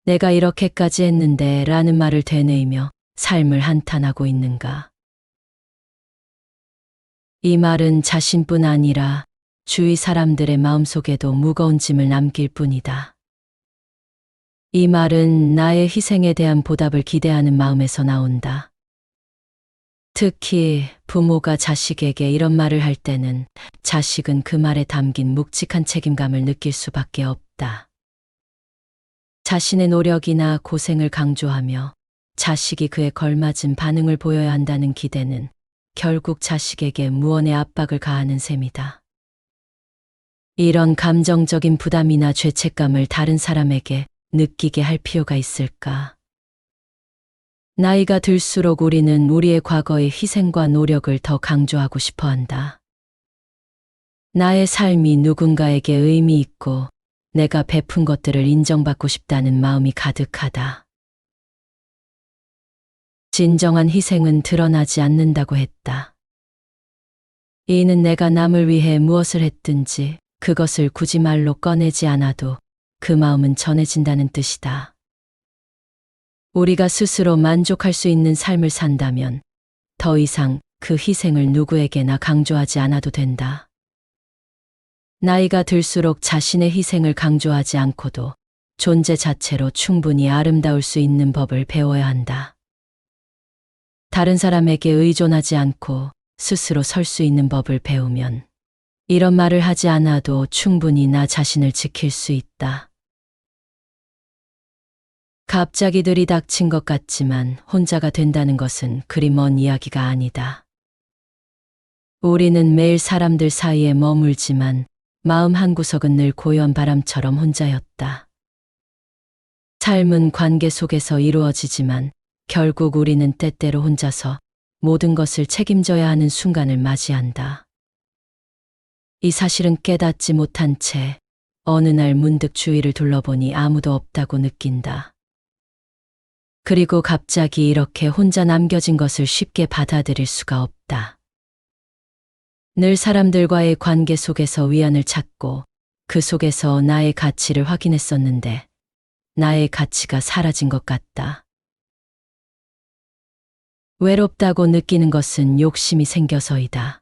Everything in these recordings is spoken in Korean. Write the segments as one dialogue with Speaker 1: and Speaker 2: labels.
Speaker 1: 내가 이렇게까지 했는데 라는 말을 되뇌이며 삶을 한탄하고 있는가. 이 말은 자신뿐 아니라 주위 사람들의 마음속에도 무거운 짐을 남길 뿐이다. 이 말은 나의 희생에 대한 보답을 기대하는 마음에서 나온다. 특히 부모가 자식에게 이런 말을 할 때는 자식은 그 말에 담긴 묵직한 책임감을 느낄 수밖에 없다. 자신의 노력이나 고생을 강조하며 자식이 그에 걸맞은 반응을 보여야 한다는 기대는 결국 자식에게 무언의 압박을 가하는 셈이다. 이런 감정적인 부담이나 죄책감을 다른 사람에게 느끼게 할 필요가 있을까? 나이가 들수록 우리는 우리의 과거의 희생과 노력을 더 강조하고 싶어 한다. 나의 삶이 누군가에게 의미 있고 내가 베푼 것들을 인정받고 싶다는 마음이 가득하다. 진정한 희생은 드러나지 않는다고 했다. 이는 내가 남을 위해 무엇을 했든지 그것을 굳이 말로 꺼내지 않아도 그 마음은 전해진다는 뜻이다. 우리가 스스로 만족할 수 있는 삶을 산다면 더 이상 그 희생을 누구에게나 강조하지 않아도 된다. 나이가 들수록 자신의 희생을 강조하지 않고도 존재 자체로 충분히 아름다울 수 있는 법을 배워야 한다. 다른 사람에게 의존하지 않고 스스로 설 수 있는 법을 배우면 이런 말을 하지 않아도 충분히 나 자신을 지킬 수 있다. 갑자기 들이닥친 것 같지만 혼자가 된다는 것은 그리 먼 이야기가 아니다. 우리는 매일 사람들 사이에 머물지만 마음 한구석은 늘 고요한 바람처럼 혼자였다. 삶은 관계 속에서 이루어지지만 결국 우리는 때때로 혼자서 모든 것을 책임져야 하는 순간을 맞이한다. 이 사실은 깨닫지 못한 채 어느 날 문득 주위를 둘러보니 아무도 없다고 느낀다. 그리고 갑자기 이렇게 혼자 남겨진 것을 쉽게 받아들일 수가 없다. 늘 사람들과의 관계 속에서 위안을 찾고 그 속에서 나의 가치를 확인했었는데 나의 가치가 사라진 것 같다. 외롭다고 느끼는 것은 욕심이 생겨서이다.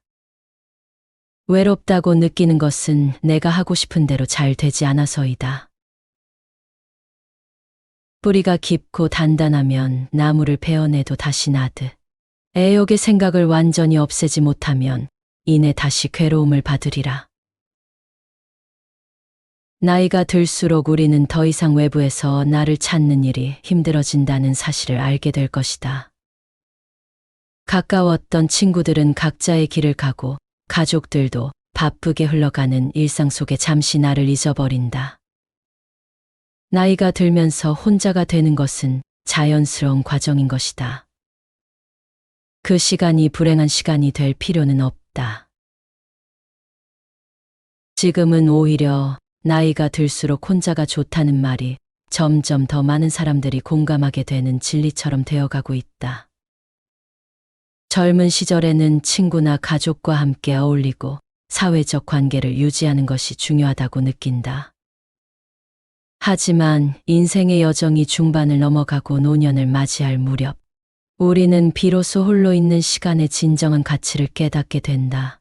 Speaker 1: 외롭다고 느끼는 것은 내가 하고 싶은 대로 잘 되지 않아서이다. 뿌리가 깊고 단단하면 나무를 베어내도 다시 나듯 애욕의 생각을 완전히 없애지 못하면 이내 다시 괴로움을 받으리라. 나이가 들수록 우리는 더 이상 외부에서 나를 찾는 일이 힘들어진다는 사실을 알게 될 것이다. 가까웠던 친구들은 각자의 길을 가고 가족들도 바쁘게 흘러가는 일상 속에 잠시 나를 잊어버린다. 나이가 들면서 혼자가 되는 것은 자연스러운 과정인 것이다. 그 시간이 불행한 시간이 될 필요는 없다. 지금은 오히려 나이가 들수록 혼자가 좋다는 말이 점점 더 많은 사람들이 공감하게 되는 진리처럼 되어가고 있다. 젊은 시절에는 친구나 가족과 함께 어울리고 사회적 관계를 유지하는 것이 중요하다고 느낀다. 하지만 인생의 여정이 중반을 넘어가고 노년을 맞이할 무렵 우리는 비로소 홀로 있는 시간의 진정한 가치를 깨닫게 된다.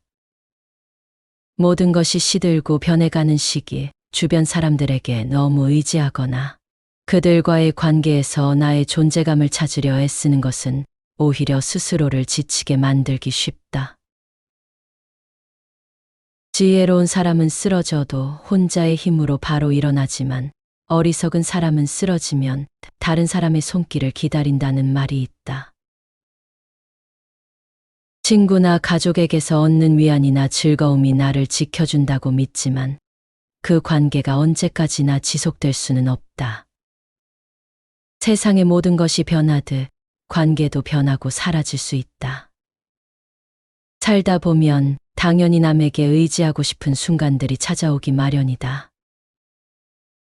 Speaker 1: 모든 것이 시들고 변해가는 시기 주변 사람들에게 너무 의지하거나 그들과의 관계에서 나의 존재감을 찾으려 애쓰는 것은 오히려 스스로를 지치게 만들기 쉽다. 지혜로운 사람은 쓰러져도 혼자의 힘으로 바로 일어나지만 어리석은 사람은 쓰러지면 다른 사람의 손길을 기다린다는 말이 있다. 친구나 가족에게서 얻는 위안이나 즐거움이 나를 지켜준다고 믿지만 그 관계가 언제까지나 지속될 수는 없다. 세상의 모든 것이 변하듯 관계도 변하고 사라질 수 있다. 살다 보면 당연히 남에게 의지하고 싶은 순간들이 찾아오기 마련이다.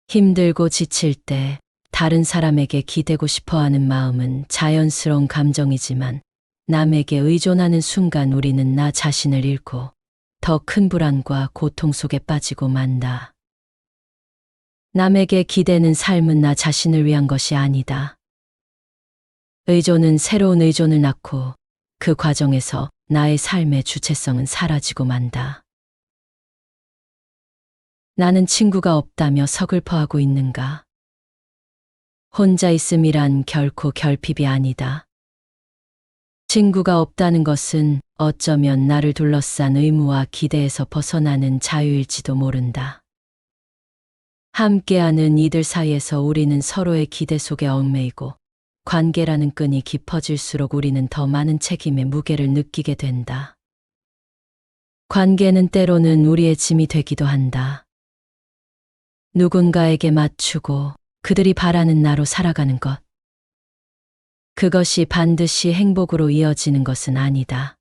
Speaker 1: 힘들고 지칠 때 다른 사람에게 기대고 싶어하는 마음은 자연스러운 감정이지만 남에게 의존하는 순간 우리는 나 자신을 잃고 더 큰 불안과 고통 속에 빠지고 만다. 남에게 기대는 삶은 나 자신을 위한 것이 아니다. 의존은 새로운 의존을 낳고 그 과정에서 나의 삶의 주체성은 사라지고 만다. 나는 친구가 없다며 서글퍼하고 있는가? 혼자 있음이란 결코 결핍이 아니다. 친구가 없다는 것은 어쩌면 나를 둘러싼 의무와 기대에서 벗어나는 자유일지도 모른다. 함께하는 이들 사이에서 우리는 서로의 기대 속에 얽매이고 관계라는 끈이 깊어질수록 우리는 더 많은 책임의 무게를 느끼게 된다. 관계는 때로는 우리의 짐이 되기도 한다. 누군가에게 맞추고 그들이 바라는 나로 살아가는 것. 그것이 반드시 행복으로 이어지는 것은 아니다.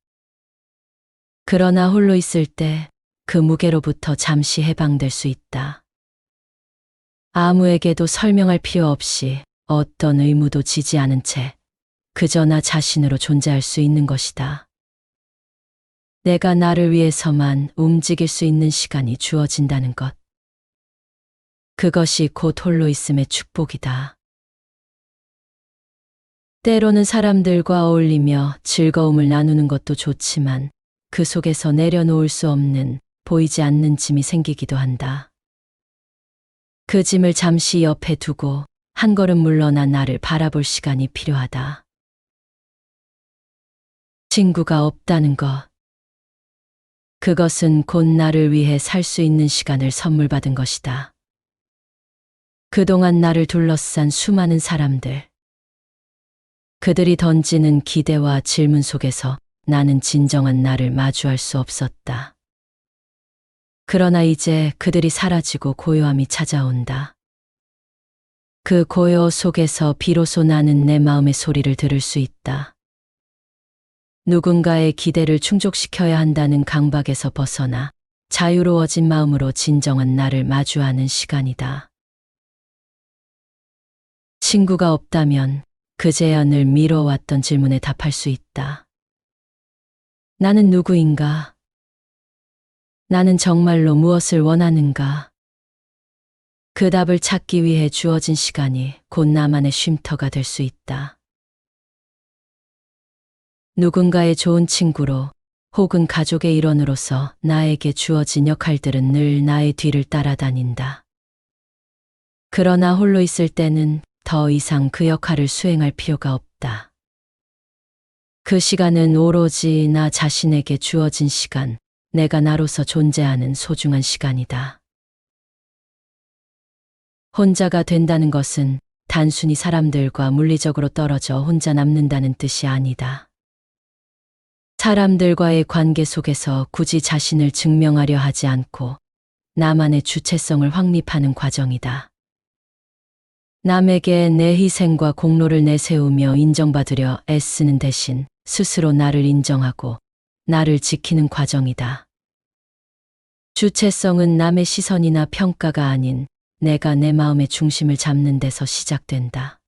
Speaker 1: 그러나 홀로 있을 때 그 무게로부터 잠시 해방될 수 있다. 아무에게도 설명할 필요 없이 어떤 의무도 지지 않은 채 그저 나 자신으로 존재할 수 있는 것이다. 내가 나를 위해서만 움직일 수 있는 시간이 주어진다는 것. 그것이 곧 홀로 있음의 축복이다. 때로는 사람들과 어울리며 즐거움을 나누는 것도 좋지만 그 속에서 내려놓을 수 없는 보이지 않는 짐이 생기기도 한다. 그 짐을 잠시 옆에 두고 한 걸음 물러나 나를 바라볼 시간이 필요하다. 친구가 없다는 것. 그것은 곧 나를 위해 살 수 있는 시간을 선물 받은 것이다. 그동안 나를 둘러싼 수많은 사람들. 그들이 던지는 기대와 질문 속에서 나는 진정한 나를 마주할 수 없었다. 그러나 이제 그들이 사라지고 고요함이 찾아온다. 그 고요 속에서 비로소 나는 내 마음의 소리를 들을 수 있다. 누군가의 기대를 충족시켜야 한다는 강박에서 벗어나 자유로워진 마음으로 진정한 나를 마주하는 시간이다. 친구가 없다면 그제야 늘 미뤄왔던 질문에 답할 수 있다. 나는 누구인가? 나는 정말로 무엇을 원하는가? 그 답을 찾기 위해 주어진 시간이 곧 나만의 쉼터가 될 수 있다. 누군가의 좋은 친구로 혹은 가족의 일원으로서 나에게 주어진 역할들은 늘 나의 뒤를 따라다닌다. 그러나 홀로 있을 때는 더 이상 그 역할을 수행할 필요가 없다. 그 시간은 오로지 나 자신에게 주어진 시간, 내가 나로서 존재하는 소중한 시간이다. 혼자가 된다는 것은 단순히 사람들과 물리적으로 떨어져 혼자 남는다는 뜻이 아니다. 사람들과의 관계 속에서 굳이 자신을 증명하려 하지 않고 나만의 주체성을 확립하는 과정이다. 남에게 내 희생과 공로를 내세우며 인정받으려 애쓰는 대신 스스로 나를 인정하고 나를 지키는 과정이다. 주체성은 남의 시선이나 평가가 아닌 내가 내 마음의 중심을 잡는 데서 시작된다.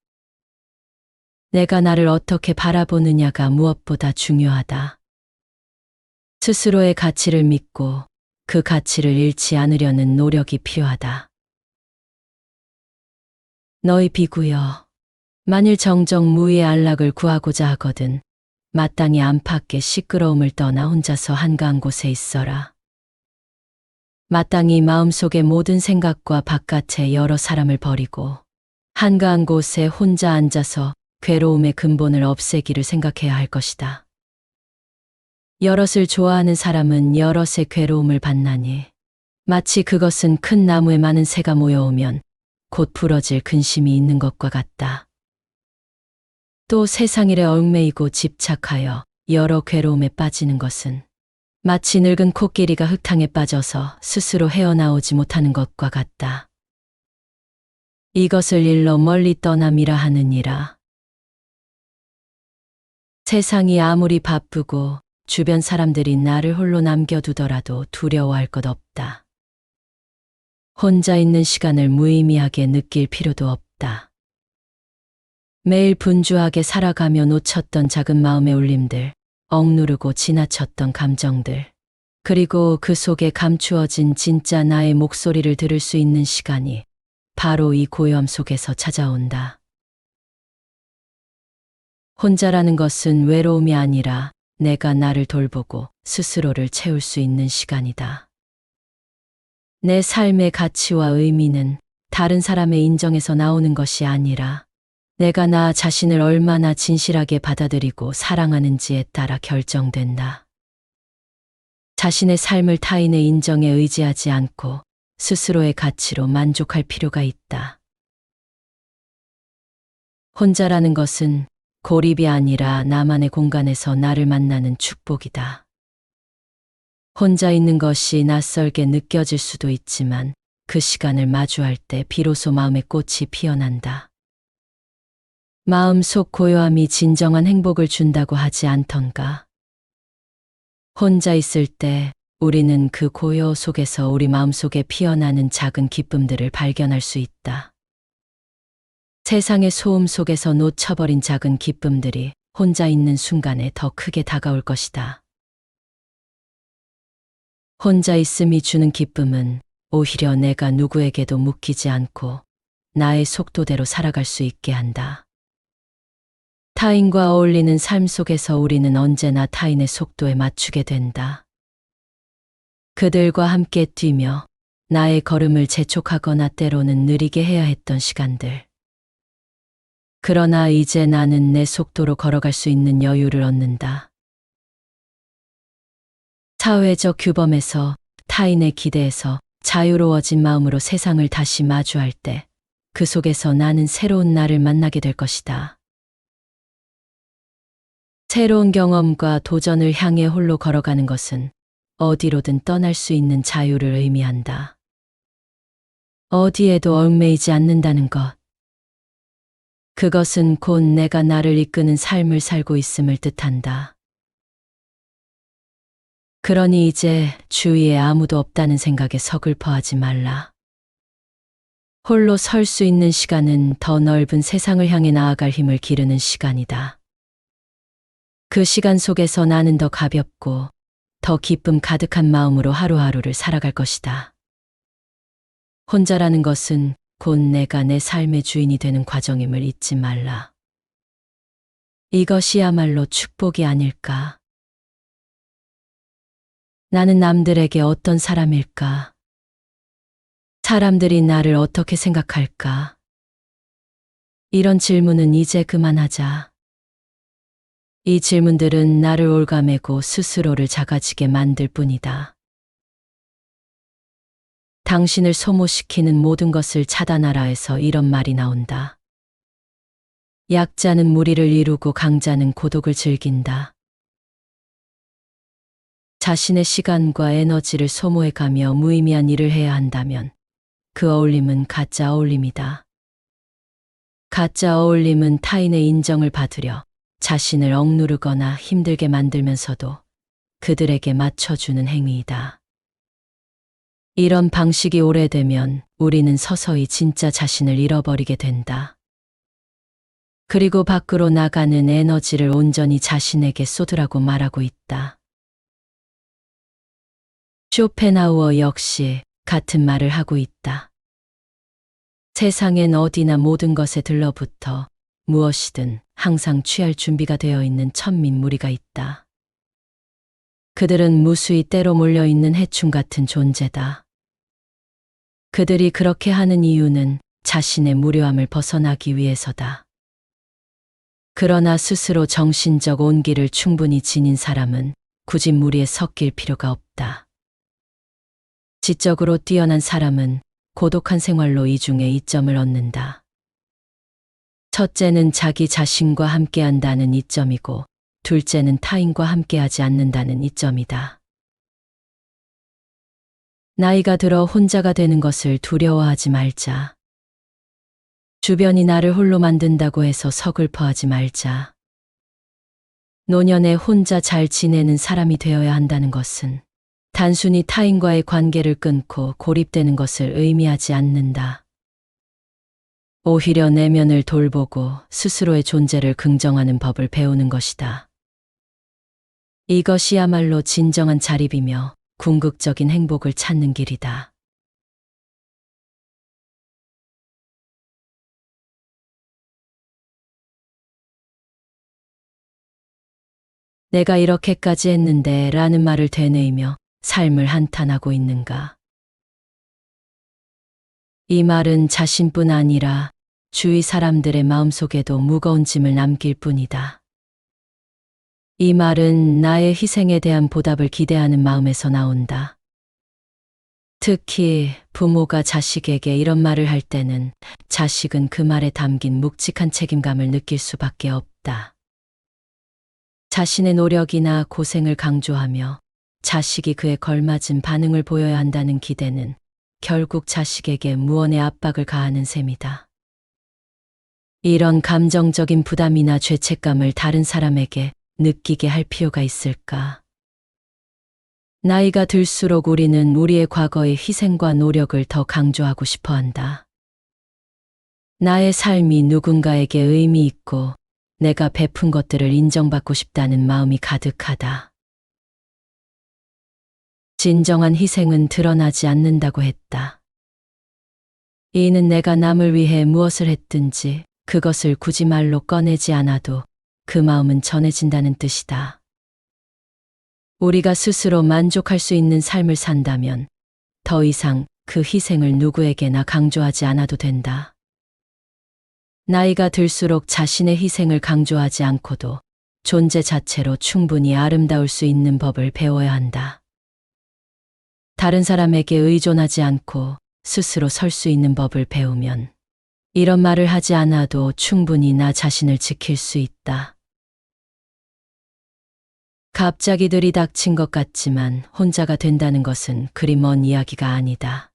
Speaker 1: 내가 나를 어떻게 바라보느냐가 무엇보다 중요하다. 스스로의 가치를 믿고 그 가치를 잃지 않으려는 노력이 필요하다. 너희 비구여, 만일 정정무의의 안락을 구하고자 하거든 마땅히 안팎의 시끄러움을 떠나 혼자서 한가한 곳에 있어라. 마땅히 마음속의 모든 생각과 바깥의 여러 사람을 버리고 한가한 곳에 혼자 앉아서 괴로움의 근본을 없애기를 생각해야 할 것이다. 여럿을 좋아하는 사람은 여럿의 괴로움을 받나니 마치 그것은 큰 나무에 많은 새가 모여오면 곧 부러질 근심이 있는 것과 같다. 또 세상 일에 얽매이고 집착하여 여러 괴로움에 빠지는 것은 마치 늙은 코끼리가 흙탕에 빠져서 스스로 헤어나오지 못하는 것과 같다. 이것을 일러 멀리 떠남이라 하느니라. 세상이 아무리 바쁘고 주변 사람들이 나를 홀로 남겨두더라도 두려워할 것 없다. 혼자 있는 시간을 무의미하게 느낄 필요도 없다. 매일 분주하게 살아가며 놓쳤던 작은 마음의 울림들, 억누르고 지나쳤던 감정들, 그리고 그 속에 감추어진 진짜 나의 목소리를 들을 수 있는 시간이 바로 이 고요함 속에서 찾아온다. 혼자라는 것은 외로움이 아니라 내가 나를 돌보고 스스로를 채울 수 있는 시간이다. 내 삶의 가치와 의미는 다른 사람의 인정에서 나오는 것이 아니라 내가 나 자신을 얼마나 진실하게 받아들이고 사랑하는지에 따라 결정된다. 자신의 삶을 타인의 인정에 의지하지 않고 스스로의 가치로 만족할 필요가 있다. 혼자라는 것은 고립이 아니라 나만의 공간에서 나를 만나는 축복이다. 혼자 있는 것이 낯설게 느껴질 수도 있지만 그 시간을 마주할 때 비로소 마음의 꽃이 피어난다. 마음속 고요함이 진정한 행복을 준다고 하지 않던가. 혼자 있을 때 우리는 그 고요 속에서 우리 마음속에 피어나는 작은 기쁨들을 발견할 수 있다. 세상의 소음 속에서 놓쳐버린 작은 기쁨들이 혼자 있는 순간에 더 크게 다가올 것이다. 혼자 있음이 주는 기쁨은 오히려 내가 누구에게도 묶이지 않고 나의 속도대로 살아갈 수 있게 한다. 타인과 어울리는 삶 속에서 우리는 언제나 타인의 속도에 맞추게 된다. 그들과 함께 뛰며 나의 걸음을 재촉하거나 때로는 느리게 해야 했던 시간들. 그러나 이제 나는 내 속도로 걸어갈 수 있는 여유를 얻는다. 사회적 규범에서 타인의 기대에서 자유로워진 마음으로 세상을 다시 마주할 때 그 속에서 나는 새로운 나를 만나게 될 것이다. 새로운 경험과 도전을 향해 홀로 걸어가는 것은 어디로든 떠날 수 있는 자유를 의미한다. 어디에도 얽매이지 않는다는 것. 그것은 곧 내가 나를 이끄는 삶을 살고 있음을 뜻한다. 그러니 이제 주위에 아무도 없다는 생각에 서글퍼하지 말라. 홀로 설 수 있는 시간은 더 넓은 세상을 향해 나아갈 힘을 기르는 시간이다. 그 시간 속에서 나는 더 가볍고 더 기쁨 가득한 마음으로 하루하루를 살아갈 것이다. 혼자라는 것은 곧 내가 내 삶의 주인이 되는 과정임을 잊지 말라. 이것이야말로 축복이 아닐까? 나는 남들에게 어떤 사람일까? 사람들이 나를 어떻게 생각할까? 이런 질문은 이제 그만하자. 이 질문들은 나를 올가매고 스스로를 작아지게 만들 뿐이다. 당신을 소모시키는 모든 것을 차단하라에서 이런 말이 나온다. 약자는 무리를 이루고 강자는 고독을 즐긴다. 자신의 시간과 에너지를 소모해가며 무의미한 일을 해야 한다면 그 어울림은 가짜 어울림이다. 가짜 어울림은 타인의 인정을 받으려 자신을 억누르거나 힘들게 만들면서도 그들에게 맞춰주는 행위이다. 이런 방식이 오래되면 우리는 서서히 진짜 자신을 잃어버리게 된다. 그리고 밖으로 나가는 에너지를 온전히 자신에게 쏟으라고 말하고 있다. 쇼펜하우어 역시 같은 말을 하고 있다. 세상엔 어디나 모든 것에 들러붙어 무엇이든 항상 취할 준비가 되어 있는 천민 무리가 있다. 그들은 무수히 때로 몰려있는 해충 같은 존재다. 그들이 그렇게 하는 이유는 자신의 무료함을 벗어나기 위해서다. 그러나 스스로 정신적 온기를 충분히 지닌 사람은 굳이 무리에 섞일 필요가 없다. 지적으로 뛰어난 사람은 고독한 생활로 이중의 이점을 얻는다. 첫째는 자기 자신과 함께한다는 이점이고, 둘째는 타인과 함께하지 않는다는 이점이다. 나이가 들어 혼자가 되는 것을 두려워하지 말자. 주변이 나를 홀로 만든다고 해서 서글퍼하지 말자. 노년에 혼자 잘 지내는 사람이 되어야 한다는 것은 단순히 타인과의 관계를 끊고 고립되는 것을 의미하지 않는다. 오히려 내면을 돌보고 스스로의 존재를 긍정하는 법을 배우는 것이다. 이것이야말로 진정한 자립이며 궁극적인 행복을 찾는 길이다. 내가 이렇게까지 했는데 라는 말을 되뇌이며 삶을 한탄하고 있는가. 이 말은 자신뿐 아니라 주위 사람들의 마음속에도 무거운 짐을 남길 뿐이다. 이 말은 나의 희생에 대한 보답을 기대하는 마음에서 나온다. 특히 부모가 자식에게 이런 말을 할 때는 자식은 그 말에 담긴 묵직한 책임감을 느낄 수밖에 없다. 자신의 노력이나 고생을 강조하며 자식이 그에 걸맞은 반응을 보여야 한다는 기대는 결국 자식에게 무언의 압박을 가하는 셈이다. 이런 감정적인 부담이나 죄책감을 다른 사람에게 느끼게 할 필요가 있을까? 나이가 들수록 우리는 우리의 과거의 희생과 노력을 더 강조하고 싶어 한다. 나의 삶이 누군가에게 의미 있고 내가 베푼 것들을 인정받고 싶다는 마음이 가득하다. 진정한 희생은 드러나지 않는다고 했다. 이는 내가 남을 위해 무엇을 했든지 그것을 굳이 말로 꺼내지 않아도 그 마음은 전해진다는 뜻이다. 우리가 스스로 만족할 수 있는 삶을 산다면 더 이상 그 희생을 누구에게나 강조하지 않아도 된다. 나이가 들수록 자신의 희생을 강조하지 않고도 존재 자체로 충분히 아름다울 수 있는 법을 배워야 한다. 다른 사람에게 의존하지 않고 스스로 설 수 있는 법을 배우면 이런 말을 하지 않아도 충분히 나 자신을 지킬 수 있다. 갑자기 들이닥친 것 같지만 혼자가 된다는 것은 그리 먼 이야기가 아니다.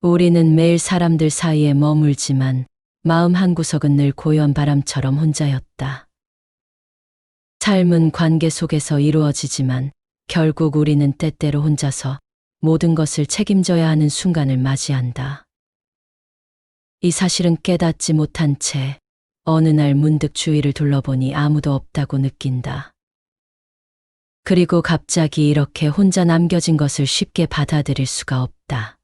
Speaker 1: 우리는 매일 사람들 사이에 머물지만 마음 한구석은 늘 고요한 바람처럼 혼자였다. 삶은 관계 속에서 이루어지지만 결국 우리는 때때로 혼자서 모든 것을 책임져야 하는 순간을 맞이한다. 이 사실은 깨닫지 못한 채 어느 날 문득 주위를 둘러보니 아무도 없다고 느낀다. 그리고 갑자기 이렇게 혼자 남겨진 것을 쉽게 받아들일 수가 없다.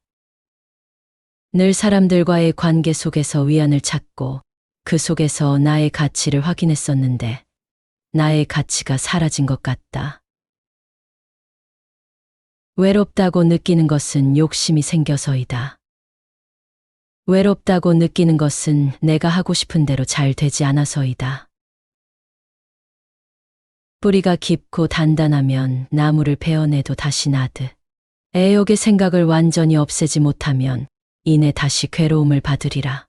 Speaker 1: 늘 사람들과의 관계 속에서 위안을 찾고 그 속에서 나의 가치를 확인했었는데 나의 가치가 사라진 것 같다. 외롭다고 느끼는 것은 욕심이 생겨서이다. 외롭다고 느끼는 것은 내가 하고 싶은 대로 잘 되지 않아서이다. 뿌리가 깊고 단단하면 나무를 베어내도 다시 나듯 애욕의 생각을 완전히 없애지 못하면 이내 다시 괴로움을 받으리라.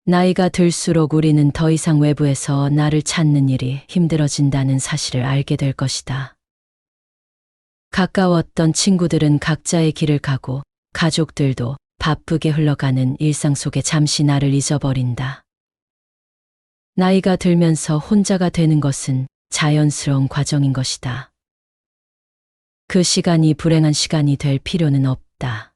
Speaker 1: 나이가 들수록 우리는 더 이상 외부에서 나를 찾는 일이 힘들어진다는 사실을 알게 될 것이다. 가까웠던 친구들은 각자의 길을 가고 가족들도 바쁘게 흘러가는 일상 속에 잠시 나를 잊어버린다. 나이가 들면서 혼자가 되는 것은 자연스러운 과정인 것이다. 그 시간이 불행한 시간이 될 필요는 없다.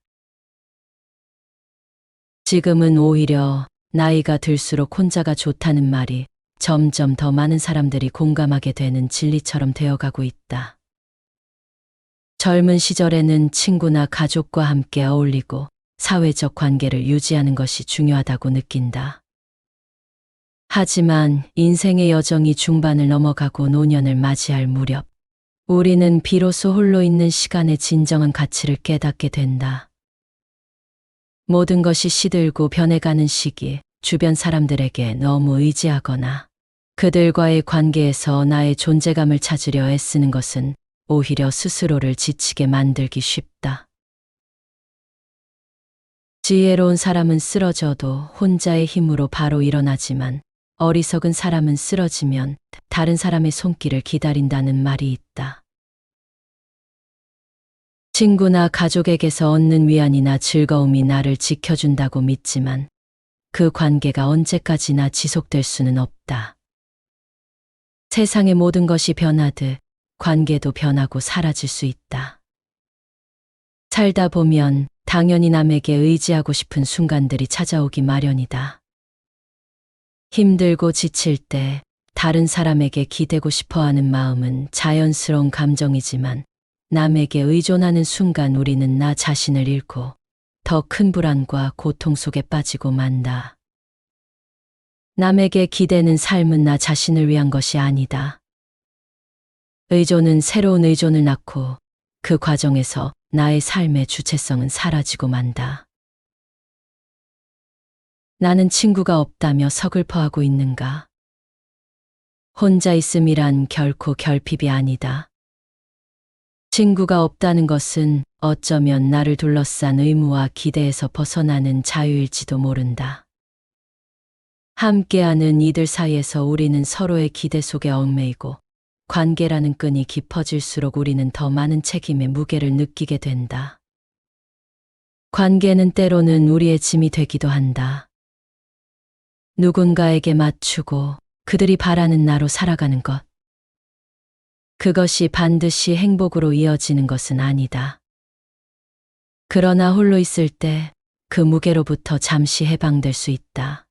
Speaker 1: 지금은 오히려 나이가 들수록 혼자가 좋다는 말이 점점 더 많은 사람들이 공감하게 되는 진리처럼 되어가고 있다. 젊은 시절에는 친구나 가족과 함께 어울리고 사회적 관계를 유지하는 것이 중요하다고 느낀다. 하지만 인생의 여정이 중반을 넘어가고 노년을 맞이할 무렵 우리는 비로소 홀로 있는 시간의 진정한 가치를 깨닫게 된다. 모든 것이 시들고 변해가는 시기, 주변 사람들에게 너무 의지하거나 그들과의 관계에서 나의 존재감을 찾으려 애쓰는 것은 오히려 스스로를 지치게 만들기 쉽다. 지혜로운 사람은 쓰러져도 혼자의 힘으로 바로 일어나지만 어리석은 사람은 쓰러지면 다른 사람의 손길을 기다린다는 말이 있다. 친구나 가족에게서 얻는 위안이나 즐거움이 나를 지켜준다고 믿지만 그 관계가 언제까지나 지속될 수는 없다. 세상의 모든 것이 변하듯 관계도 변하고 사라질 수 있다. 살다 보면 당연히 남에게 의지하고 싶은 순간들이 찾아오기 마련이다. 힘들고 지칠 때 다른 사람에게 기대고 싶어하는 마음은 자연스러운 감정이지만 남에게 의존하는 순간 우리는 나 자신을 잃고 더 큰 불안과 고통 속에 빠지고 만다. 남에게 기대는 삶은 나 자신을 위한 것이 아니다. 의존은 새로운 의존을 낳고 그 과정에서 나의 삶의 주체성은 사라지고 만다. 나는 친구가 없다며 서글퍼하고 있는가? 혼자 있음이란 결코 결핍이 아니다. 친구가 없다는 것은 어쩌면 나를 둘러싼 의무와 기대에서 벗어나는 자유일지도 모른다. 함께하는 이들 사이에서 우리는 서로의 기대 속에 얽매이고 관계라는 끈이 깊어질수록 우리는 더 많은 책임의 무게를 느끼게 된다. 관계는 때로는 우리의 짐이 되기도 한다. 누군가에게 맞추고 그들이 바라는 나로 살아가는 것. 그것이 반드시 행복으로 이어지는 것은 아니다. 그러나 홀로 있을 때 그 무게로부터 잠시 해방될 수 있다.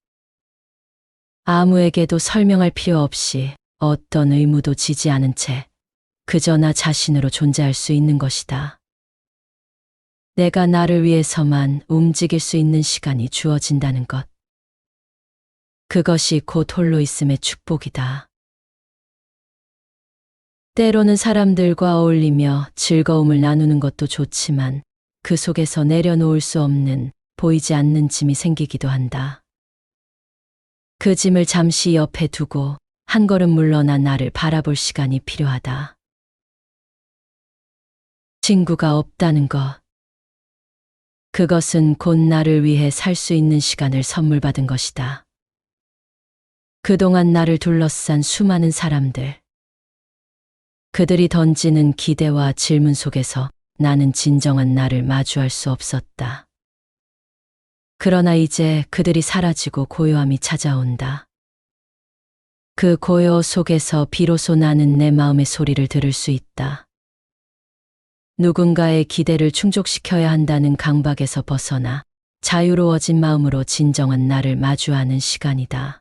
Speaker 1: 아무에게도 설명할 필요 없이 어떤 의무도 지지 않은 채 그저 나 자신으로 존재할 수 있는 것이다. 내가 나를 위해서만 움직일 수 있는 시간이 주어진다는 것. 그것이 곧 홀로 있음의 축복이다. 때로는 사람들과 어울리며 즐거움을 나누는 것도 좋지만 그 속에서 내려놓을 수 없는 보이지 않는 짐이 생기기도 한다. 그 짐을 잠시 옆에 두고 한 걸음 물러나 나를 바라볼 시간이 필요하다. 친구가 없다는 것. 그것은 곧 나를 위해 살 수 있는 시간을 선물 받은 것이다. 그동안 나를 둘러싼 수많은 사람들. 그들이 던지는 기대와 질문 속에서 나는 진정한 나를 마주할 수 없었다. 그러나 이제 그들이 사라지고 고요함이 찾아온다. 그 고요 속에서 비로소 나는 내 마음의 소리를 들을 수 있다. 누군가의 기대를 충족시켜야 한다는 강박에서 벗어나 자유로워진 마음으로 진정한 나를 마주하는 시간이다.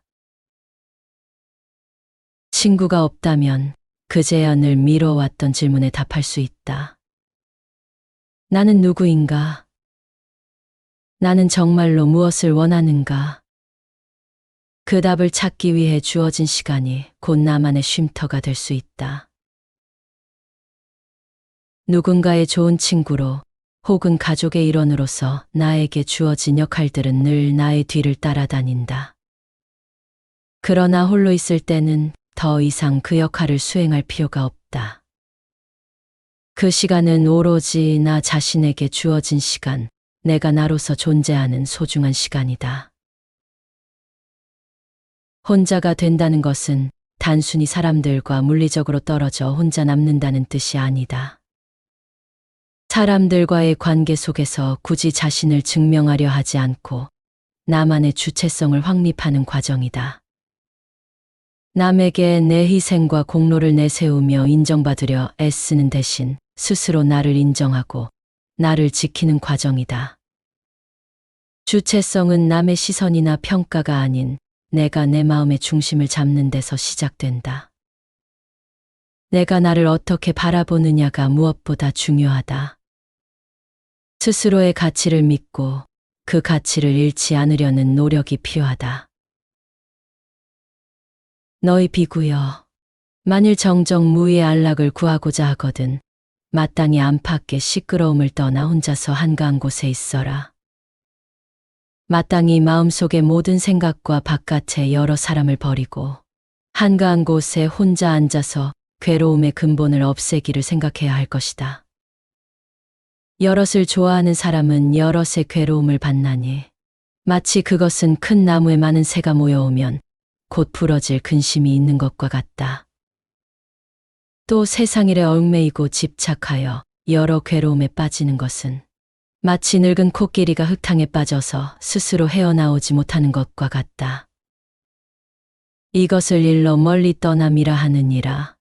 Speaker 1: 친구가 없다면 그제야 늘 미뤄왔던 질문에 답할 수 있다. 나는 누구인가? 나는 정말로 무엇을 원하는가? 그 답을 찾기 위해 주어진 시간이 곧 나만의 쉼터가 될 수 있다. 누군가의 좋은 친구로 혹은 가족의 일원으로서 나에게 주어진 역할들은 늘 나의 뒤를 따라다닌다. 그러나 홀로 있을 때는 더 이상 그 역할을 수행할 필요가 없다. 그 시간은 오로지 나 자신에게 주어진 시간, 내가 나로서 존재하는 소중한 시간이다. 혼자가 된다는 것은 단순히 사람들과 물리적으로 떨어져 혼자 남는다는 뜻이 아니다. 사람들과의 관계 속에서 굳이 자신을 증명하려 하지 않고 나만의 주체성을 확립하는 과정이다. 남에게 내 희생과 공로를 내세우며 인정받으려 애쓰는 대신 스스로 나를 인정하고 나를 지키는 과정이다. 주체성은 남의 시선이나 평가가 아닌 내가 내 마음의 중심을 잡는 데서 시작된다. 내가 나를 어떻게 바라보느냐가 무엇보다 중요하다. 스스로의 가치를 믿고 그 가치를 잃지 않으려는 노력이 필요하다. 너희 비구여, 만일 정정무의의 안락을 구하고자 하거든 마땅히 안팎의 시끄러움을 떠나 혼자서 한가한 곳에 있어라. 마땅히 마음속의 모든 생각과 바깥의 여러 사람을 버리고 한가한 곳에 혼자 앉아서 괴로움의 근본을 없애기를 생각해야 할 것이다. 여럿을 좋아하는 사람은 여럿의 괴로움을 받나니 마치 그것은 큰 나무에 많은 새가 모여오면 곧 부러질 근심이 있는 것과 같다. 또 세상 일에 얽매이고 집착하여 여러 괴로움에 빠지는 것은 마치 늙은 코끼리가 흙탕에 빠져서 스스로 헤어나오지 못하는 것과 같다. 이것을 일러 멀리 떠남이라 하느니라.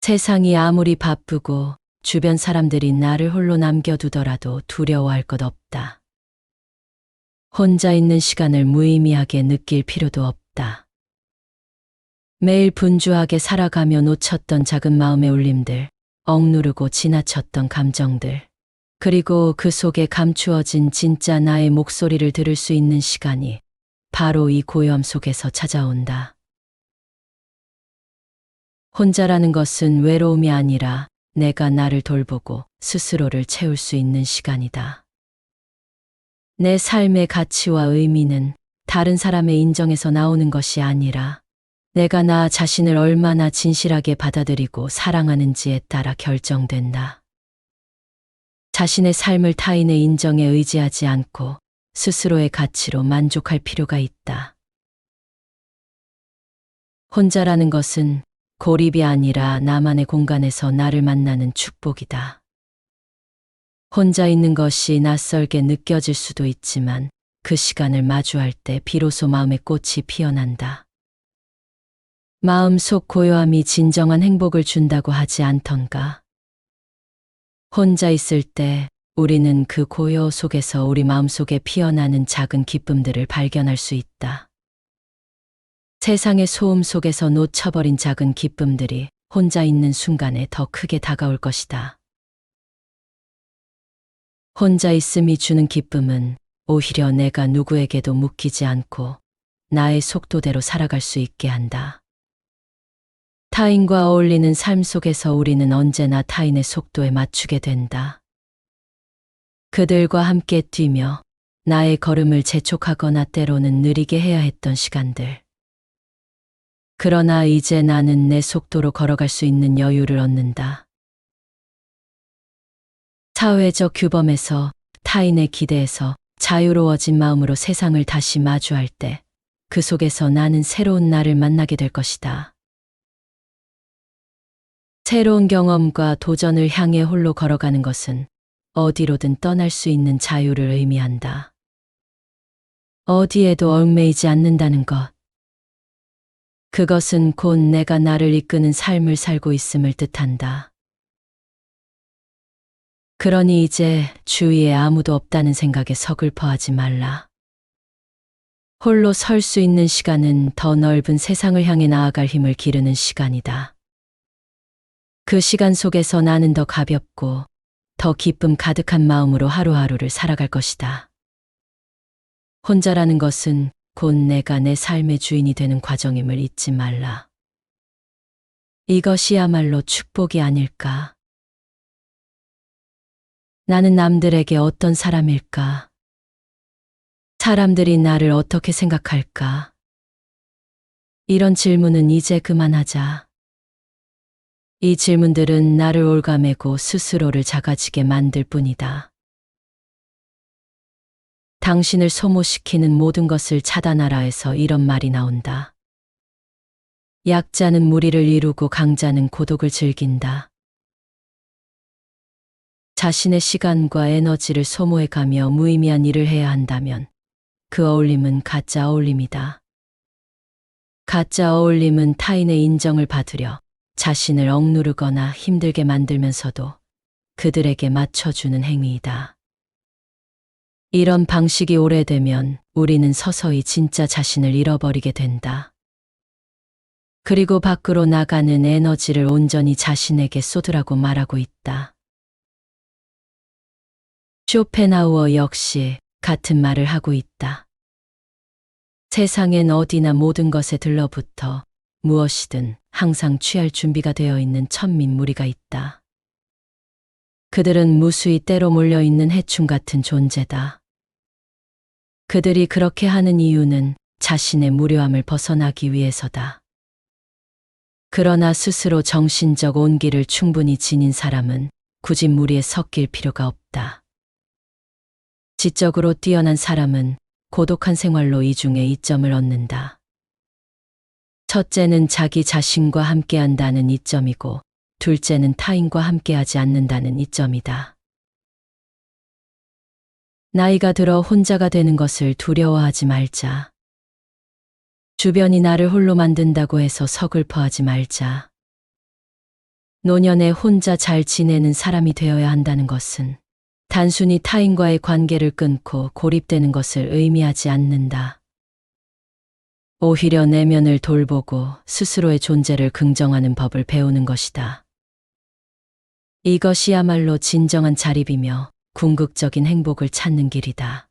Speaker 1: 세상이 아무리 바쁘고 주변 사람들이 나를 홀로 남겨두더라도 두려워할 것 없다. 혼자 있는 시간을 무의미하게 느낄 필요도 없다. 매일 분주하게 살아가며 놓쳤던 작은 마음의 울림들, 억누르고 지나쳤던 감정들, 그리고 그 속에 감추어진 진짜 나의 목소리를 들을 수 있는 시간이 바로 이 고요함 속에서 찾아온다. 혼자라는 것은 외로움이 아니라 내가 나를 돌보고 스스로를 채울 수 있는 시간이다. 내 삶의 가치와 의미는 다른 사람의 인정에서 나오는 것이 아니라 내가 나 자신을 얼마나 진실하게 받아들이고 사랑하는지에 따라 결정된다. 자신의 삶을 타인의 인정에 의지하지 않고 스스로의 가치로 만족할 필요가 있다. 혼자라는 것은 고립이 아니라 나만의 공간에서 나를 만나는 축복이다. 혼자 있는 것이 낯설게 느껴질 수도 있지만 그 시간을 마주할 때 비로소 마음의 꽃이 피어난다. 마음속 고요함이 진정한 행복을 준다고 하지 않던가. 혼자 있을 때 우리는 그 고요 속에서 우리 마음속에 피어나는 작은 기쁨들을 발견할 수 있다. 세상의 소음 속에서 놓쳐버린 작은 기쁨들이 혼자 있는 순간에 더 크게 다가올 것이다. 혼자 있음이 주는 기쁨은 오히려 내가 누구에게도 묶이지 않고 나의 속도대로 살아갈 수 있게 한다. 타인과 어울리는 삶 속에서 우리는 언제나 타인의 속도에 맞추게 된다. 그들과 함께 뛰며 나의 걸음을 재촉하거나 때로는 느리게 해야 했던 시간들. 그러나 이제 나는 내 속도로 걸어갈 수 있는 여유를 얻는다. 사회적 규범에서 타인의 기대에서 자유로워진 마음으로 세상을 다시 마주할 때 그 속에서 나는 새로운 나를 만나게 될 것이다. 새로운 경험과 도전을 향해 홀로 걸어가는 것은 어디로든 떠날 수 있는 자유를 의미한다. 어디에도 얽매이지 않는다는 것. 그것은 곧 내가 나를 이끄는 삶을 살고 있음을 뜻한다. 그러니 이제 주위에 아무도 없다는 생각에 서글퍼하지 말라. 홀로 설 수 있는 시간은 더 넓은 세상을 향해 나아갈 힘을 기르는 시간이다. 그 시간 속에서 나는 더 가볍고 더 기쁨 가득한 마음으로 하루하루를 살아갈 것이다. 혼자라는 것은 곧 내가 내 삶의 주인이 되는 과정임을 잊지 말라. 이것이야말로 축복이 아닐까? 나는 남들에게 어떤 사람일까? 사람들이 나를 어떻게 생각할까? 이런 질문은 이제 그만하자. 이 질문들은 나를 올가매고 스스로를 작아지게 만들 뿐이다. 당신을 소모시키는 모든 것을 차단하라에서 이런 말이 나온다. 약자는 무리를 이루고 강자는 고독을 즐긴다. 자신의 시간과 에너지를 소모해가며 무의미한 일을 해야 한다면 그 어울림은 가짜 어울림이다. 가짜 어울림은 타인의 인정을 받으려 자신을 억누르거나 힘들게 만들면서도 그들에게 맞춰주는 행위이다. 이런 방식이 오래되면 우리는 서서히 진짜 자신을 잃어버리게 된다. 그리고 밖으로 나가는 에너지를 온전히 자신에게 쏟으라고 말하고 있다. 쇼펜하우어 역시 같은 말을 하고 있다. 세상엔 어디나 모든 것에 들러붙어 무엇이든 항상 취할 준비가 되어 있는 천민 무리가 있다. 그들은 무수히 때로 몰려있는 해충 같은 존재다. 그들이 그렇게 하는 이유는 자신의 무료함을 벗어나기 위해서다. 그러나 스스로 정신적 온기를 충분히 지닌 사람은 굳이 무리에 섞일 필요가 없다. 지적으로 뛰어난 사람은 고독한 생활로 이중의 이점을 얻는다. 첫째는 자기 자신과 함께한다는 이점이고, 둘째는 타인과 함께하지 않는다는 이점이다. 나이가 들어 혼자가 되는 것을 두려워하지 말자. 주변이 나를 홀로 만든다고 해서 서글퍼하지 말자. 노년에 혼자 잘 지내는 사람이 되어야 한다는 것은 단순히 타인과의 관계를 끊고 고립되는 것을 의미하지 않는다. 오히려 내면을 돌보고 스스로의 존재를 긍정하는 법을 배우는 것이다. 이것이야말로 진정한 자립이며 궁극적인 행복을 찾는 길이다.